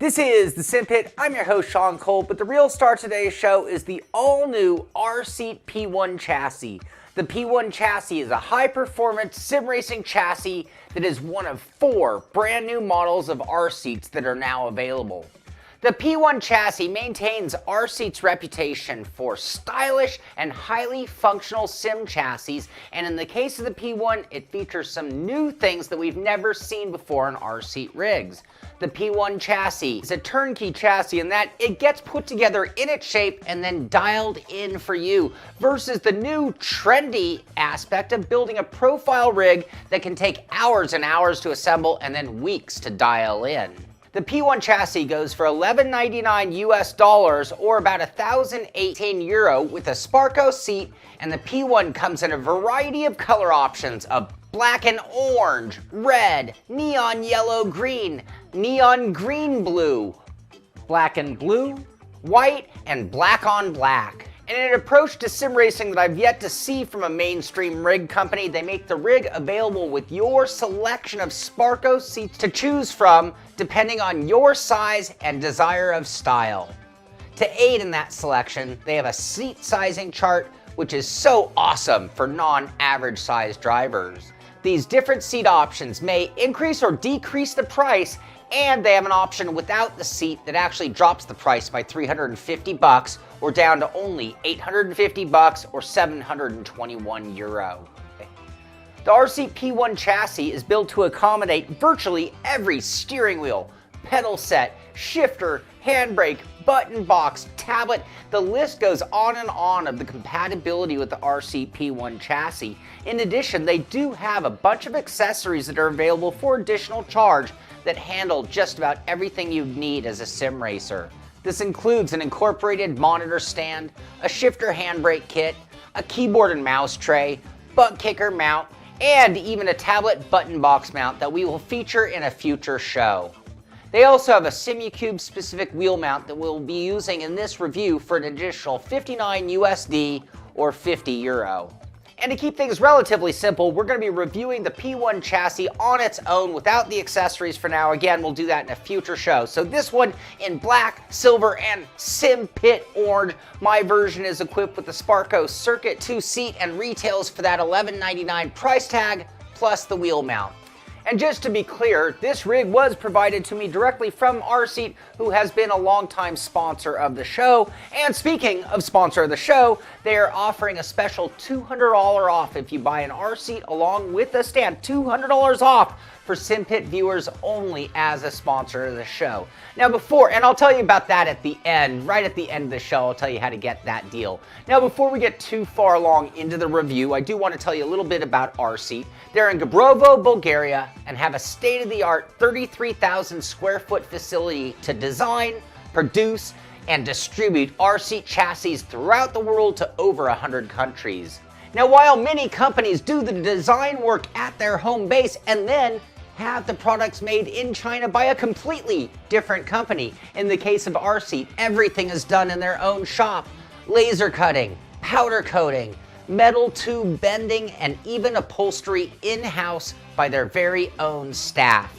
This is the Simpit. I'm your host, Sean Cole, but the real star of today's show is the all-new RSeat P1 chassis. The P1 chassis is a high-performance sim racing chassis that is one of 4 brand new models of RSeats that are now available. The P1 chassis maintains RSeat's reputation for stylish and highly functional sim chassis, and in the case of the P1, it features some new things that we've never seen before in RSeat rigs. The P1 chassis is a turnkey chassis in that it gets put together in its shape and then dialed in for you, versus the new trendy aspect of building a profile rig that can take hours and hours to assemble and then weeks to dial in. The P1 chassis goes for $11.99 US or about €1,018 with a Sparco seat, and the P1 comes in a variety of color options of black and orange, red, neon yellow green, neon green blue, black and blue, white, and black on black. In an approach to sim racing that I've yet to see from a mainstream rig company, they make the rig available with your selection of Sparco seats to choose from depending on your size and desire of style. To aid in that selection, they have a seat sizing chart, which is so awesome for non-average size drivers. These different seat options may increase or decrease the price, and they have an option without the seat that actually drops the price by $350 or down to only $850 or €721. The RSeat P1 chassis is built to accommodate virtually every steering wheel, pedal set, shifter, handbrake, button box, tablet. The list goes on and on of the compatibility with the RSeat P1 chassis. In addition, they do have a bunch of accessories that are available for additional charge that handle just about everything you need as a sim racer. This includes an incorporated monitor stand, a shifter handbrake kit, a keyboard and mouse tray, butt kicker mount, and even a tablet button box mount that we will feature in a future show. They also have a Simucube specific wheel mount that we'll be using in this review for an additional $59 USD or €50. And to keep things relatively simple, we're going to be reviewing the P1 chassis on its own without the accessories for now. Again, we'll do that in a future show. So this one in black, silver, and Simpit orange. My version is equipped with the Sparco Circuit 2 seat and retails for that $11.99 price tag plus the wheel mount. And just to be clear, this rig was provided to me directly from RSeat, who has been a longtime sponsor of the show. And speaking of sponsor of the show, they are offering a special $200 off if you buy an RSeat along with a stand. $200 off for Simpit viewers only as a sponsor of the show. Now and I'll tell you about that at the end, right at the end of the show, I'll tell you how to get that deal. Now before we get too far along into the review, I do want to tell you a little bit about RSeat. They're in Gabrovo, Bulgaria, and have a state-of-the-art 33,000 square foot facility to design, produce, and distribute RSeat chassis throughout the world to over 100 countries. Now while many companies do the design work at their home base and then have the products made in China by a completely different company, in the case of RSeat, everything is done in their own shop. Laser cutting, powder coating, metal tube bending, and even upholstery in-house by their very own staff.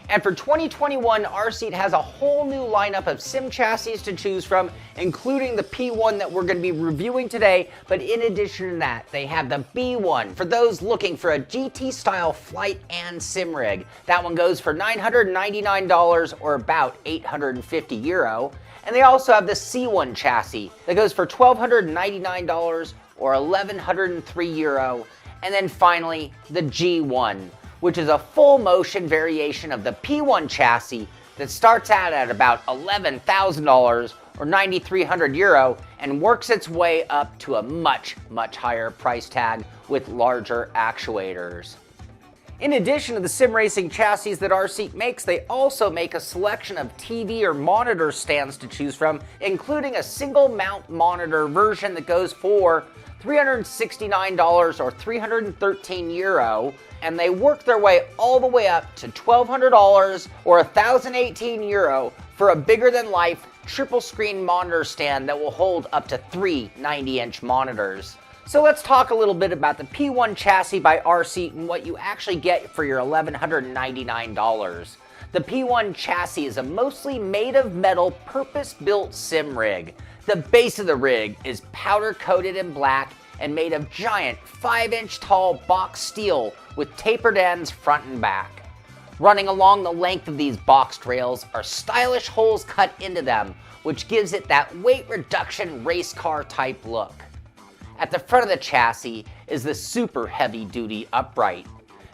And for 2021, RSeat has a whole new lineup of sim chassis to choose from, including the P1 that we're going to be reviewing today. But in addition to that, they have the B1 for those looking for a GT-style flight and sim rig. That one goes for $999 or about €850. And they also have the C1 chassis that goes for $1,299 or €1,103. And then finally, the G1, which is a full motion variation of the P1 chassis that starts out at about $11,000 or €9,300 and works its way up to a much higher price tag with larger actuators. In addition to the sim racing chassis that RSeat makes, they also make a selection of TV or monitor stands to choose from, including a single mount monitor version that goes for $369 or €313, and they work their way all the way up to $1,200 or €1,018 for a bigger than life triple screen monitor stand that will hold up to 3 90-inch monitors. So let's talk a little bit about the P1 chassis by RSeat and what you actually get for your $1,199. The P1 chassis is a mostly made of metal, purpose-built sim rig. The base of the rig is powder-coated in black and made of giant 5-inch tall box steel with tapered ends front and back. Running along the length of these boxed rails are stylish holes cut into them, which gives it that weight reduction race car type look. At the front of the chassis is the super heavy duty upright.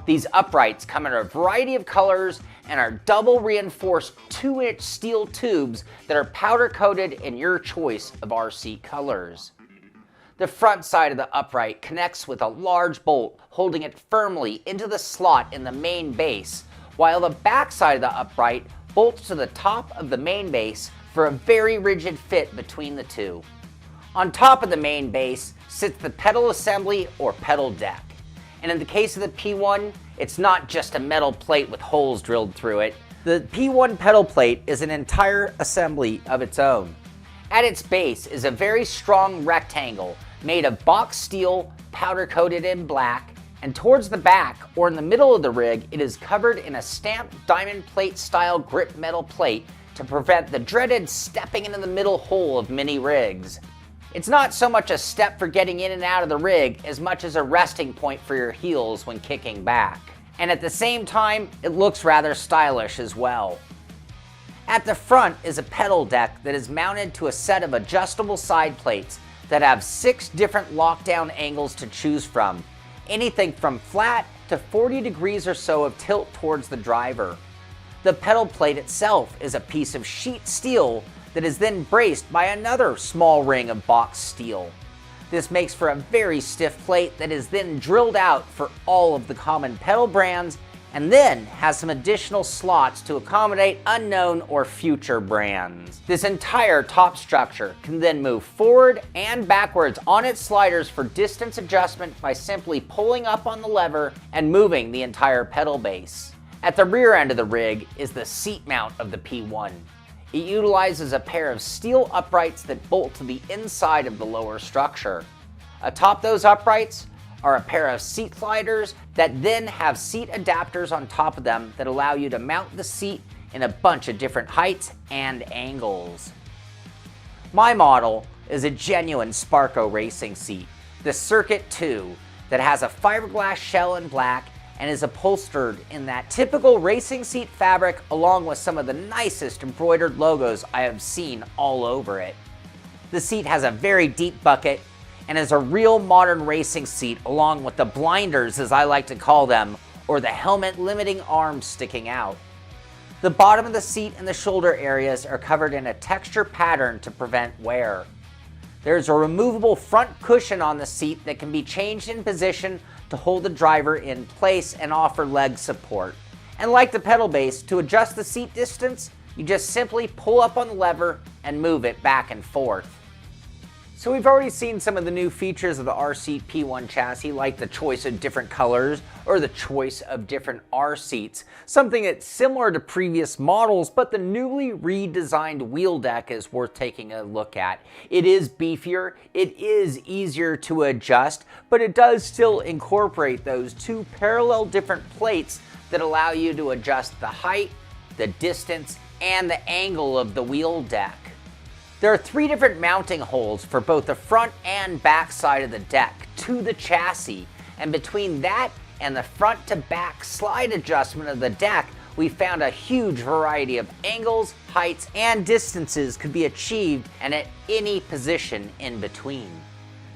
These uprights come in a variety of colors and are double reinforced 2-inch steel tubes that are powder coated in your choice of RSeat colors. The front side of the upright connects with a large bolt holding it firmly into the slot in the main base, while the back side of the upright bolts to the top of the main base for a very rigid fit between the two. On top of the main base sits the pedal assembly or pedal deck. And in the case of the P1, it's not just a metal plate with holes drilled through it. The P1 pedal plate is an entire assembly of its own. At its base is a very strong rectangle made of box steel, powder coated in black, and towards the back or in the middle of the rig, it is covered in a stamped diamond plate style grip metal plate to prevent the dreaded stepping into the middle hole of many rigs. It's not so much a step for getting in and out of the rig as much as a resting point for your heels when kicking back. And at the same time, it looks rather stylish as well. At the front is a pedal deck that is mounted to a set of adjustable side plates that have 6 different lockdown angles to choose from, anything from flat to 40 degrees or so of tilt towards the driver. The pedal plate itself is a piece of sheet steel that is then braced by another small ring of box steel. This makes for a very stiff plate that is then drilled out for all of the common pedal brands and then has some additional slots to accommodate unknown or future brands. This entire top structure can then move forward and backwards on its sliders for distance adjustment by simply pulling up on the lever and moving the entire pedal base. At the rear end of the rig is the seat mount of the P1. It utilizes a pair of steel uprights that bolt to the inside of the lower structure. Atop those uprights are a pair of seat sliders that then have seat adapters on top of them that allow you to mount the seat in a bunch of different heights and angles. My model is a genuine Sparco racing seat, the Circuit 2, that has a fiberglass shell in black and is upholstered in that typical racing seat fabric along with some of the nicest embroidered logos I have seen all over it. The seat has a very deep bucket and is a real modern racing seat along with the blinders, as I like to call them, or the helmet limiting arms sticking out. The bottom of the seat and the shoulder areas are covered in a texture pattern to prevent wear. There's a removable front cushion on the seat that can be changed in position to hold the driver in place and offer leg support. And like the pedal base, to adjust the seat distance, you just simply pull up on the lever and move it back and forth. So we've already seen some of the new features of the RSeat P1 chassis, like the choice of different colors or the choice of different RSeats, something that's similar to previous models, but the newly redesigned wheel deck is worth taking a look at. It is beefier, it is easier to adjust, but it does still incorporate those 2 parallel different plates that allow you to adjust the height, the distance, and the angle of the wheel deck. There are 3 different mounting holes for both the front and back side of the deck to the chassis, and between that and the front to back slide adjustment of the deck, we found a huge variety of angles, heights, and distances could be achieved and at any position in between.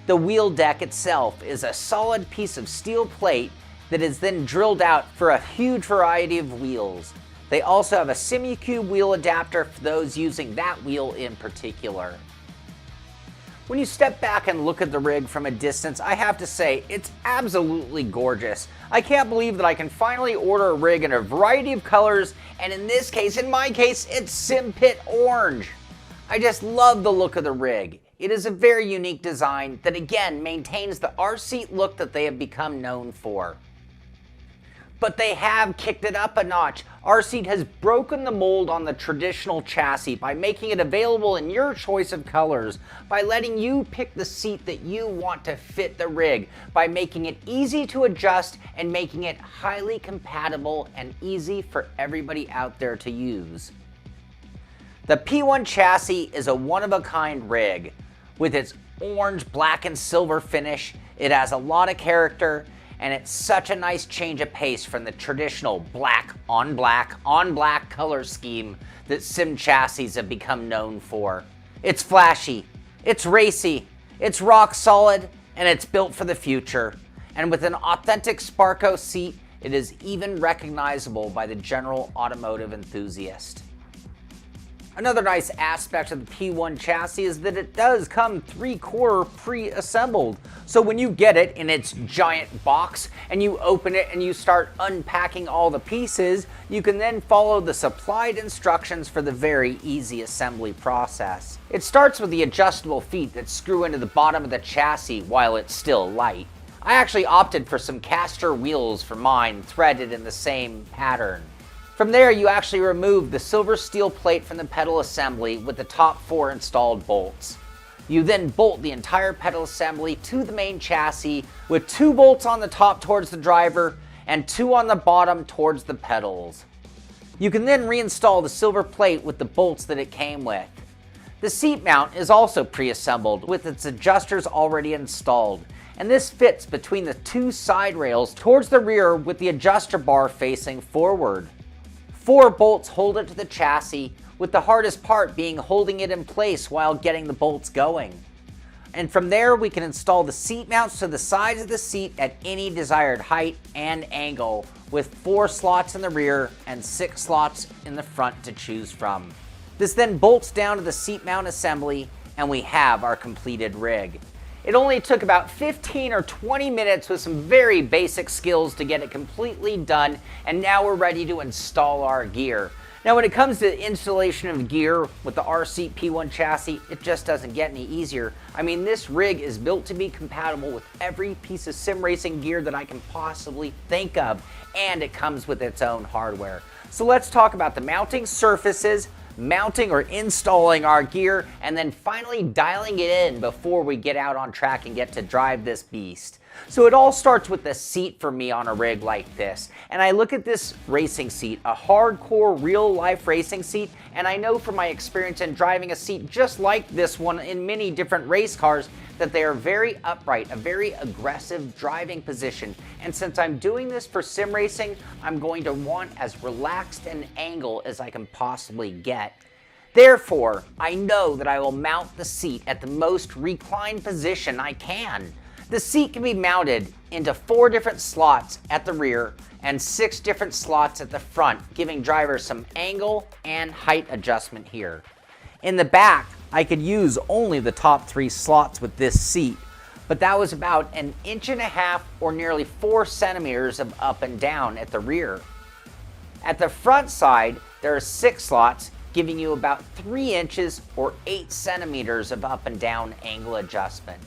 The wheel deck itself is a solid piece of steel plate that is then drilled out for a huge variety of wheels. They also have a semi-cube wheel adapter for those using that wheel in particular. When you step back and look at the rig from a distance, I have to say, it's absolutely gorgeous. I can't believe that I can finally order a rig in a variety of colors, and in this case, in my case, it's Simpit orange. I just love the look of the rig. It is a very unique design that again maintains the RSeat look that they have become known for. but they have kicked it up a notch. RSeat has broken the mold on the traditional chassis by making it available in your choice of colors, by letting you pick the seat that you want to fit the rig, by making it easy to adjust and making it highly compatible and easy for everybody out there to use. The P1 chassis is a one-of-a-kind rig. With its orange, black, and silver finish, it has a lot of character, and it's such a nice change of pace from the traditional black on black color scheme that sim chassis have become known for. It's flashy, it's racy, it's rock solid, and it's built for the future. And with an authentic Sparco seat, it is even recognizable by the general automotive enthusiast. Another nice aspect of the P1 chassis is that it does come 3-quarter pre-assembled. So when you get it in its giant box and you open it and you start unpacking all the pieces, you can then follow the supplied instructions for the very easy assembly process. It starts with the adjustable feet that screw into the bottom of the chassis while it's still light. I actually opted for some caster wheels for mine, threaded in the same pattern. From there, you actually remove the silver steel plate from the pedal assembly with the top 4 installed bolts. You then bolt the entire pedal assembly to the main chassis with 2 bolts on the top towards the driver and 2 on the bottom towards the pedals. You can then reinstall the silver plate with the bolts that it came with. The seat mount is also pre-assembled with its adjusters already installed, and this fits between the 2 side rails towards the rear with the adjuster bar facing forward. 4 bolts hold it to the chassis, with the hardest part being holding it in place while getting the bolts going. And from there, we can install the seat mounts to the sides of the seat at any desired height and angle, with 4 slots in the rear and 6 slots in the front to choose from. This then bolts down to the seat mount assembly, and we have our completed rig. It only took about 15 or 20 minutes with some very basic skills to get it completely done, and now we're ready to install our gear. Now when it comes to installation of gear with the RSeat P1 chassis, it just doesn't get any easier. I mean, this rig is built to be compatible with every piece of sim racing gear that I can possibly think of, and it comes with its own hardware. So let's talk about the mounting surfaces, mounting or installing our gear, and then finally dialing it in before we get out on track and get to drive this beast. So it all starts with the seat for me on a rig like this. And I look at this racing seat, a hardcore real life racing seat, and I know from my experience in driving a seat just like this one in many different race cars that they are very upright, a very aggressive driving position. And since I'm doing this for sim racing, I'm going to want as relaxed an angle as I can possibly get. Therefore, I know that I will mount the seat at the most reclined position I can. The seat can be mounted into 4 different slots at the rear and 6 different slots at the front, giving drivers some angle and height adjustment here. In the back, I could use only the top 3 slots with this seat, but that was about 1.5 inches or nearly 4 centimeters of up and down at the rear. At the front side, there are 6 slots, giving you about 3 inches or 8 centimeters of up and down angle adjustment.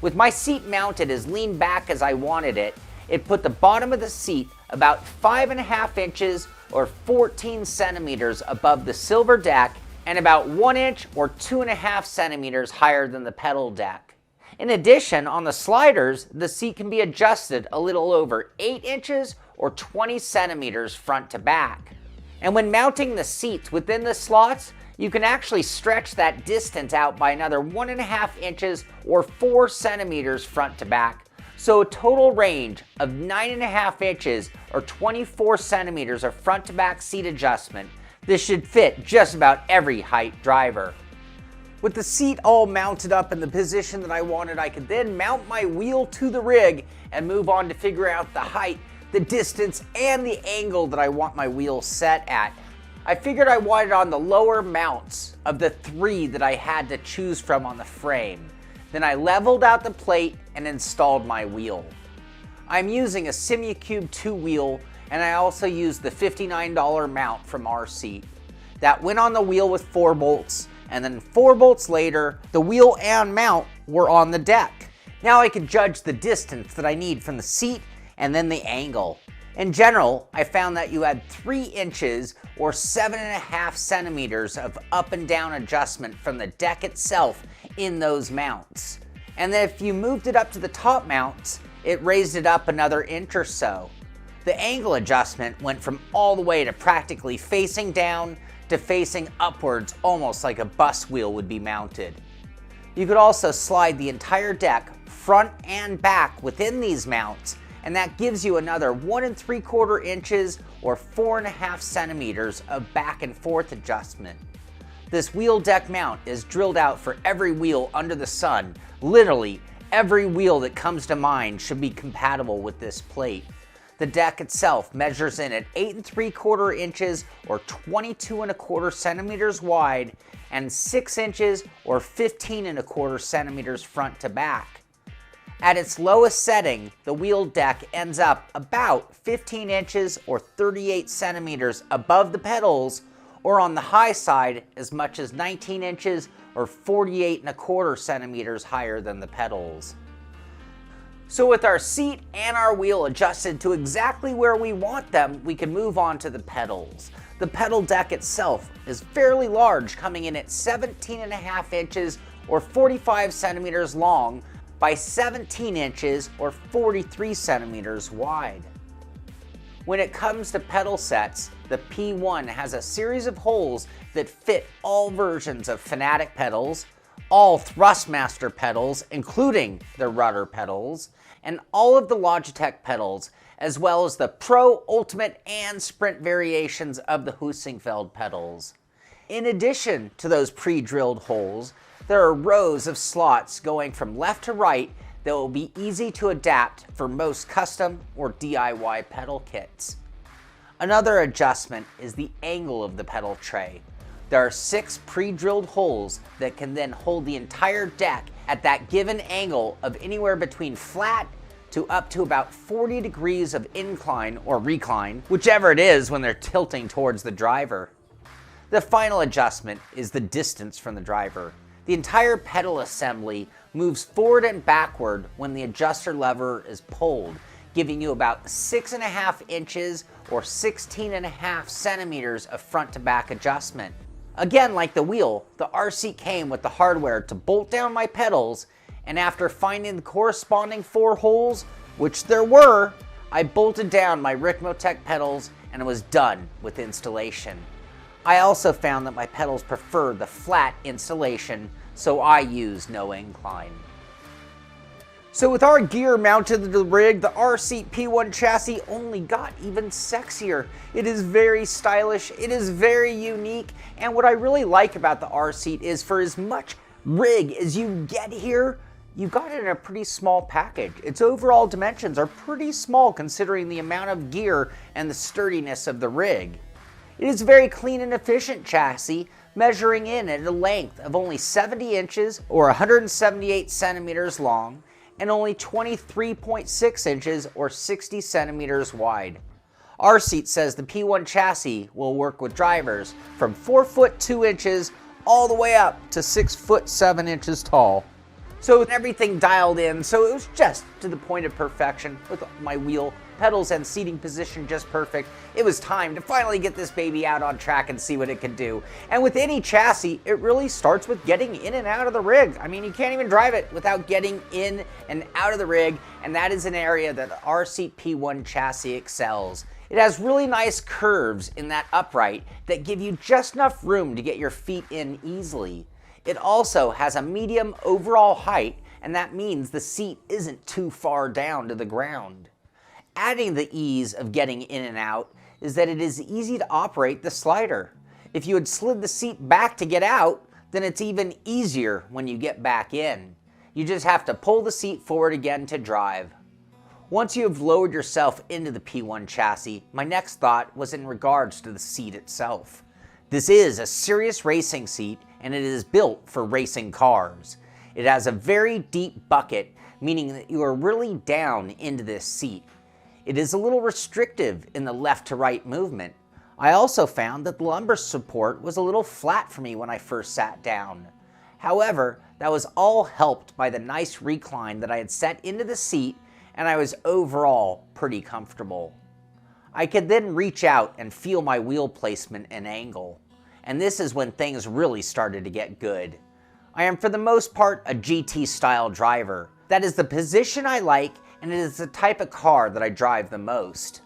With my seat mounted as lean back as I wanted it, it put the bottom of the seat about 5.5 inches or 14 centimeters above the silver deck and about 1 inch or 2.5 centimeters higher than the pedal deck. In addition, on the sliders, the seat can be adjusted a little over 8 inches or 20 centimeters front to back. And when mounting the seats within the slots, you can actually stretch that distance out by another 1.5 inches or 4 centimeters front to back. So a total range of 9.5 inches or 24 centimeters of front to back seat adjustment. This should fit just about every height driver. With the seat all mounted up in the position that I wanted, I could then mount my wheel to the rig and move on to figure out the height, the distance, and the angle that I want my wheel set at. I figured I wanted on the lower mounts of the 3 that I had to choose from on the frame. Then I leveled out the plate and installed my wheel. I'm using a Simucube 2 wheel, and I also used the $59 mount from RSeat. That went on the wheel with 4 bolts, and then 4 bolts later, the wheel and mount were on the deck. Now I can judge the distance that I need from the seat and then the angle. In general, I found that you had 3 inches or 7.5 centimeters of up and down adjustment from the deck itself in those mounts. And then if you moved it up to the top mounts, it raised it up another inch or so. The angle adjustment went from all the way to practically facing down to facing upwards, almost like a bus wheel would be mounted. You could also slide the entire deck front and back within these mounts, and that gives you another 1 3/4 inches or 4.5 centimeters of back and forth adjustment. This wheel deck mount is drilled out for every wheel under the sun. Literally, every wheel that comes to mind should be compatible with this plate. The deck itself measures in at 8 3/4 inches or 22 1/4 centimeters wide and 6 inches or 15 1/4 centimeters front to back. At its lowest setting, the wheel deck ends up about 15 inches or 38 centimeters above the pedals, or on the high side as much as 19 inches or 48 1/4 centimeters higher than the pedals. So with our seat and our wheel adjusted to exactly where we want them, we can move on to the pedals. The pedal deck itself is fairly large, coming in at 17.5 inches or 45 centimeters long by 17 inches or 43 centimeters wide. When it comes to pedal sets, the P1 has a series of holes that fit all versions of Fanatic pedals, all Thrustmaster pedals, including the rudder pedals, and all of the Logitech pedals, as well as the Pro, Ultimate, and Sprint variations of the Husingfeld pedals. In addition to those pre-drilled holes, there are rows of slots going from left to right that will be easy to adapt for most custom or DIY pedal kits. Another adjustment is the angle of the pedal tray. There are 6 pre-drilled holes that can then hold the entire deck at that given angle of anywhere between flat to up to about 40 degrees of incline or recline, whichever it is when they're tilting towards the driver. The final adjustment is the distance from the driver. The entire pedal assembly moves forward and backward when the adjuster lever is pulled, giving you about 6.5 inches or 16.5 centimeters of front to back adjustment. Again, like the wheel, the RSeat came with the hardware to bolt down my pedals, and after finding the corresponding 4 holes, which there were, I bolted down my Ricmotech pedals and was done with installation. I also found that my pedals prefer the flat installation, so I use no incline. So with our gear mounted to the rig, the RSeat P1 chassis only got even sexier. It is very stylish, it is very unique, and what I really like about the RSeat is for as much rig as you get here, you got it in a pretty small package. Its overall dimensions are pretty small considering the amount of gear and the sturdiness of the rig. It is a very clean and efficient chassis, measuring in at a length of only 70 inches or 178 centimeters long, and only 23.6 inches or 60 centimeters wide. RSeat says the P1 chassis will work with drivers from 4 foot 2 inches all the way up to 6 foot 7 inches tall. So with everything dialed in, so it was just to the point of perfection with my wheel, pedals, and seating position just perfect. It was time to finally get this baby out on track and see what it can do. And with any chassis, it really starts with getting in and out of the rig. I mean, you can't even drive it without getting in and out of the rig, and that is an area that the RSeat P1 chassis excels. It has really nice curves in that upright that give you just enough room to get your feet in easily. It also has a medium overall height, and that means the seat isn't too far down to the ground. Adding the ease of getting in and out is that it is easy to operate the slider. If you had slid the seat back to get out, then it's even easier when you get back in. You just have to pull the seat forward again to drive. Once you have lowered yourself into the P1 chassis, my next thought was in regards to the seat itself. This is a serious racing seat, and it is built for racing cars. It has a very deep bucket, meaning that you are really down into this seat. It is a little restrictive in the left to right movement. I also found that the lumbar support was a little flat for me when I first sat down. However, that was all helped by the nice recline that I had set into the seat, and I was overall pretty comfortable. I could then reach out and feel my wheel placement and angle. And this is when things really started to get good. I am for the most part a GT style driver. That is the position I like, and it is the type of car that I drive the most.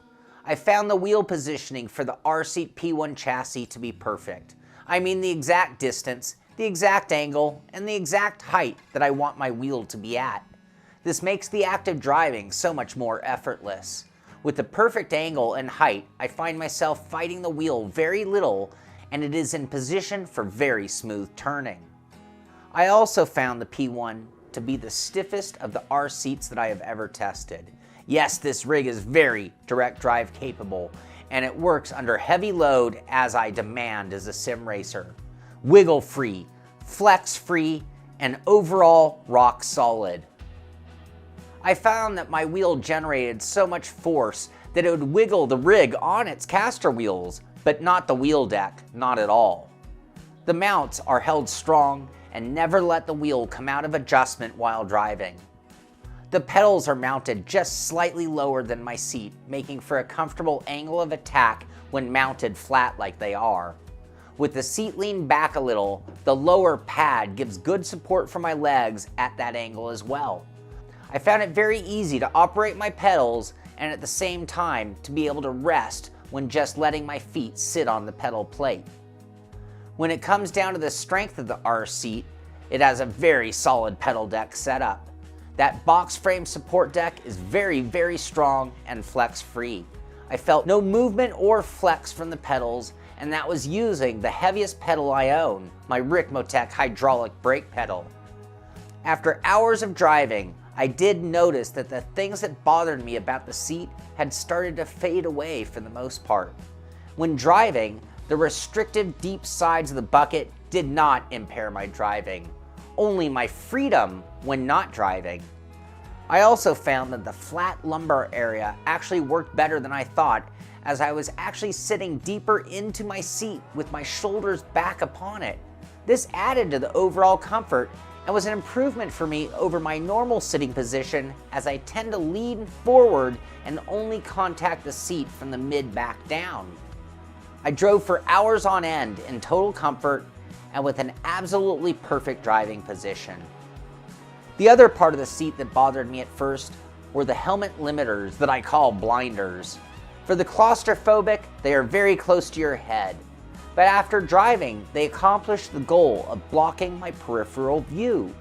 I found the wheel positioning for the RSeat P1 chassis to be perfect. I mean the exact distance, the exact angle, and the exact height that I want my wheel to be at. This makes the act of driving so much more effortless. With the perfect angle and height, I find myself fighting the wheel very little, and it is in position for very smooth turning. I also found the P1 to be the stiffest of the RSeats that I have ever tested. Yes, this rig is very direct drive capable, and it works under heavy load as I demand as a sim racer. Wiggle free, flex free, and overall rock solid. I found that my wheel generated so much force that it would wiggle the rig on its caster wheels, but not the wheel deck, not at all. The mounts are held strong and never let the wheel come out of adjustment while driving. The pedals are mounted just slightly lower than my seat, making for a comfortable angle of attack when mounted flat like they are. With the seat leaned back a little, the lower pad gives good support for my legs at that angle as well. I found it very easy to operate my pedals and at the same time to be able to rest when just letting my feet sit on the pedal plate. When it comes down to the strength of the RSeat, it has a very solid pedal deck setup. That box frame support deck is very, very strong and flex free. I felt no movement or flex from the pedals, and that was using the heaviest pedal I own, my Ricmotec hydraulic brake pedal. After hours of driving, I did notice that the things that bothered me about the seat had started to fade away for the most part. When driving, the restrictive deep sides of the bucket did not impair my driving, only my freedom when not driving. I also found that the flat lumbar area actually worked better than I thought, as I was actually sitting deeper into my seat with my shoulders back upon it. This added to the overall comfort and was an improvement for me over my normal sitting position, as I tend to lean forward and only contact the seat from the mid back down. I drove for hours on end in total comfort and with an absolutely perfect driving position. The other part of the seat that bothered me at first were the helmet limiters that I call blinders. For the claustrophobic, they are very close to your head, but after driving, they accomplish the goal of blocking my peripheral view.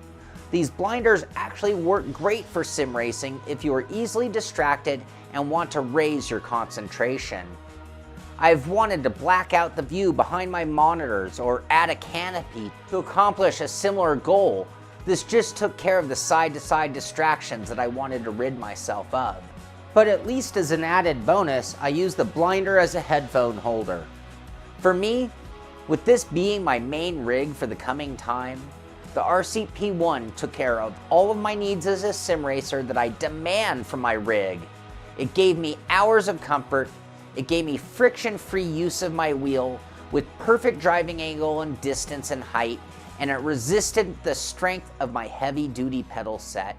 These blinders actually work great for sim racing if you are easily distracted and want to raise your concentration. I've wanted to black out the view behind my monitors or add a canopy to accomplish a similar goal. This just took care of the side-to-side distractions that I wanted to rid myself of. But at least as an added bonus, I use the blinder as a headphone holder. For me, with this being my main rig for the coming time, the RSeat P1 took care of all of my needs as a sim racer that I demand from my rig. It gave me hours of comfort. It gave me friction-free use of my wheel with perfect driving angle and distance and height, and it resisted the strength of my heavy-duty pedal set.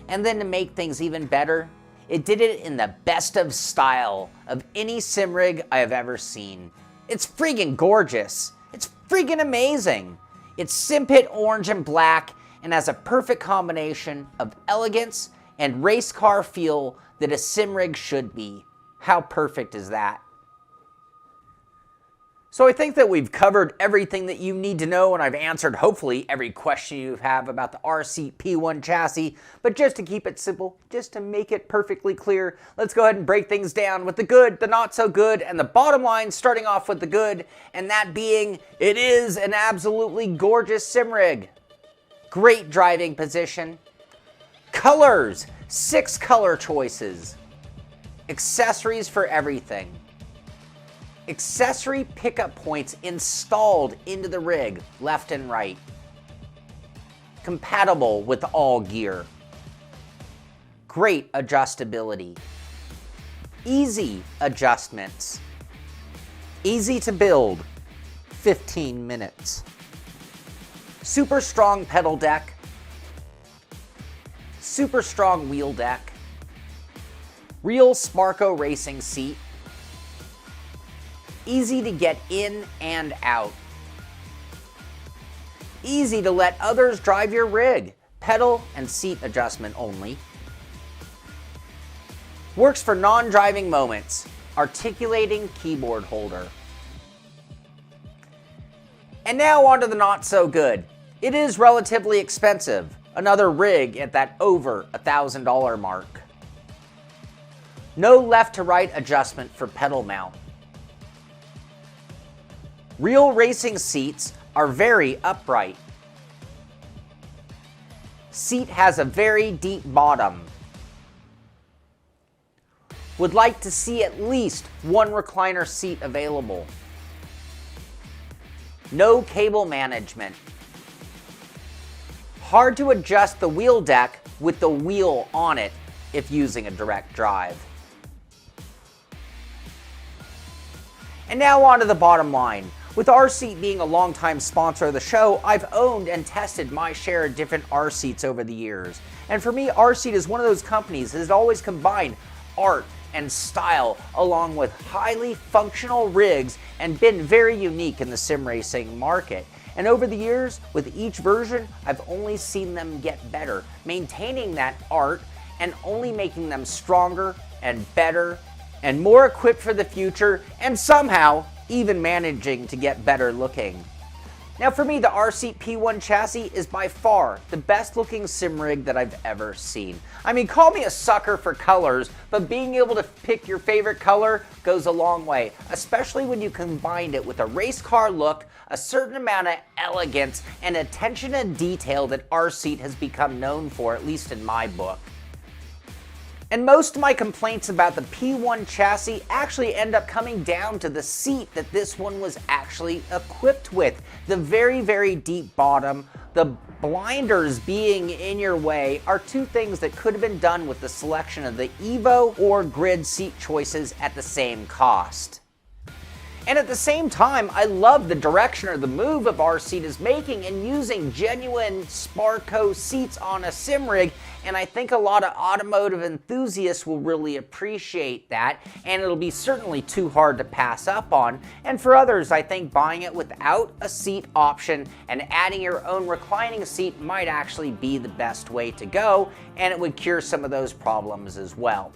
And then to make things even better, it did it in the best of style of any sim rig I have ever seen. It's freaking gorgeous. It's freaking amazing. It's Simpit orange and black and has a perfect combination of elegance and race car feel that a sim rig should be. How perfect is that? So I think that we've covered everything that you need to know, and I've answered hopefully every question you have about the RSeat P1 chassis. But just to keep it simple, just to make it perfectly clear, let's go ahead and break things down with the good, the not so good, and the bottom line, starting off with the good, and that being, it is an absolutely gorgeous sim rig. Great driving position. Colors, 6 color choices. Accessories for everything. Accessory pickup points installed into the rig, left and right. Compatible with all gear. Great adjustability. Easy adjustments. Easy to build, 15 minutes. Super strong pedal deck. Super strong wheel deck. Real Sparco racing seat. easy to get in and out. Easy to let others drive your rig, pedal and seat adjustment only. Works for non-driving moments, articulating keyboard holder. And now on to the not so good. It is relatively expensive, another rig at that over $1,000 mark. No left to right adjustment for pedal mount. Real racing seats are very upright. Seat has a very deep bottom. Would like to see at least one recliner seat available. No cable management. Hard to adjust the wheel deck with the wheel on it if using a direct drive. And now on to the bottom line. With RSeat being a longtime sponsor of the show, I've owned and tested my share of different RSeats over the years. And for me, RSeat is one of those companies that has always combined art and style along with highly functional rigs and been very unique in the sim racing market. And over the years, with each version, I've only seen them get better, maintaining that art and only making them stronger and better and more equipped for the future, and somehow even managing to get better looking. Now for me, the RSeat P1 chassis is by far the best looking sim rig that I've ever seen. I mean, call me a sucker for colors, but being able to pick your favorite color goes a long way, especially when you combine it with a race car look, a certain amount of elegance, and attention to detail that RSeat has become known for, at least in my book. And most of my complaints about the P1 chassis actually end up coming down to the seat that this one was actually equipped with. The very, very deep bottom, the blinders being in your way are two things that could have been done with the selection of the Evo or Grid seat choices at the same cost. And at the same time, I love the direction or the move of RSeat is making in using genuine Sparco seats on a sim rig, and I think a lot of automotive enthusiasts will really appreciate that, and it'll be certainly too hard to pass up on. And for others, I think buying it without a seat option and adding your own reclining seat might actually be the best way to go, and it would cure some of those problems as well.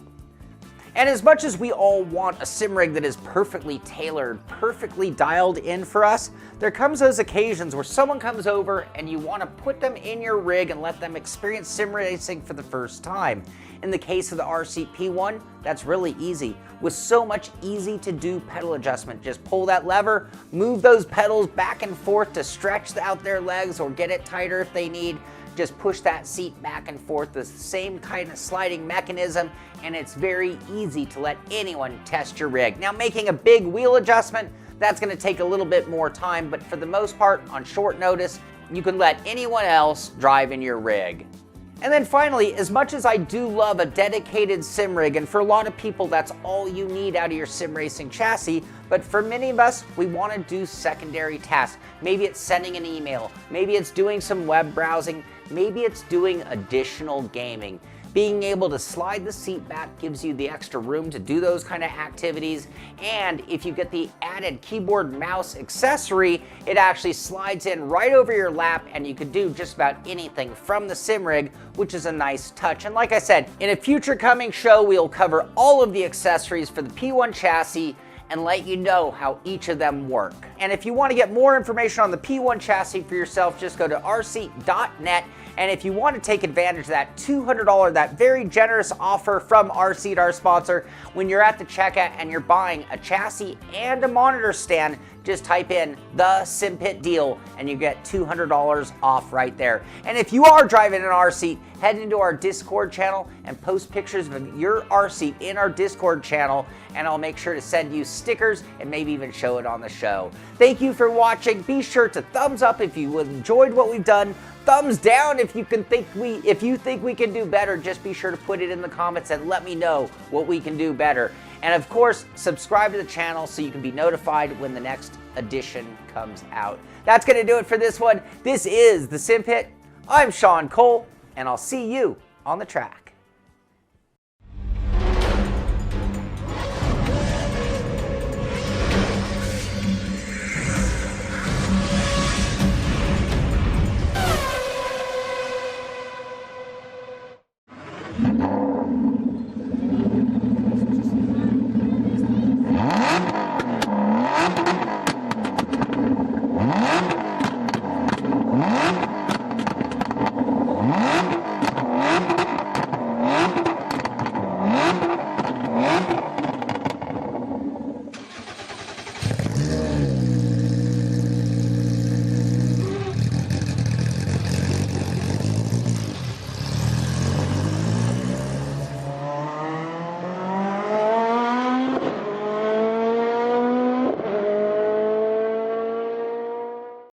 And as much as we all want a sim rig that is perfectly tailored, perfectly dialed in for us, there comes those occasions where someone comes over and you want to put them in your rig and let them experience sim racing for the first time. In the case of the RSeat P1, that's really easy. With so much easy to do pedal adjustment, just pull that lever, move those pedals back and forth to stretch out their legs or get it tighter if they need. Just push that seat back and forth, the same kind of sliding mechanism, and it's very easy to let anyone test your rig. Now, making a big wheel adjustment, that's going to take a little bit more time, but for the most part, on short notice, you can let anyone else drive in your rig. And then finally, as much as I do love a dedicated sim rig, and for a lot of people that's all you need out of your sim racing chassis, but for many of us, we want to do secondary tasks. Maybe it's sending an email, maybe it's doing some web browsing, maybe it's doing additional gaming. Being able to slide the seat back gives you the extra room to do those kind of activities, and if you get the added keyboard mouse accessory, it actually slides in right over your lap and you can do just about anything from the sim rig, which is a nice touch. And like I said, in a future coming show, we'll cover all of the accessories for the P1 chassis and let you know how each of them work. And if you want to get more information on the P1 chassis for yourself, just go to rseat.net. And if you want to take advantage of that $200, that very generous offer from RSeat, our sponsor, when you're at the checkout and you're buying a chassis and a monitor stand, just type in the Simpit deal and you get $200 off right there. And if you are driving an RSeat, head into our Discord channel and post pictures of your RSeat in our Discord channel, and I'll make sure to send you stickers and maybe even show it on the show. Thank you for watching. Be sure to thumbs up if you enjoyed what we've done. Thumbs down if you think we can do better. Just be sure to put it in the comments and let me know what we can do better. And of course, subscribe to the channel so you can be notified when the next edition comes out. That's going to do it for this one. This is the Simpit. I'm Sean Cole, and I'll see you on the track.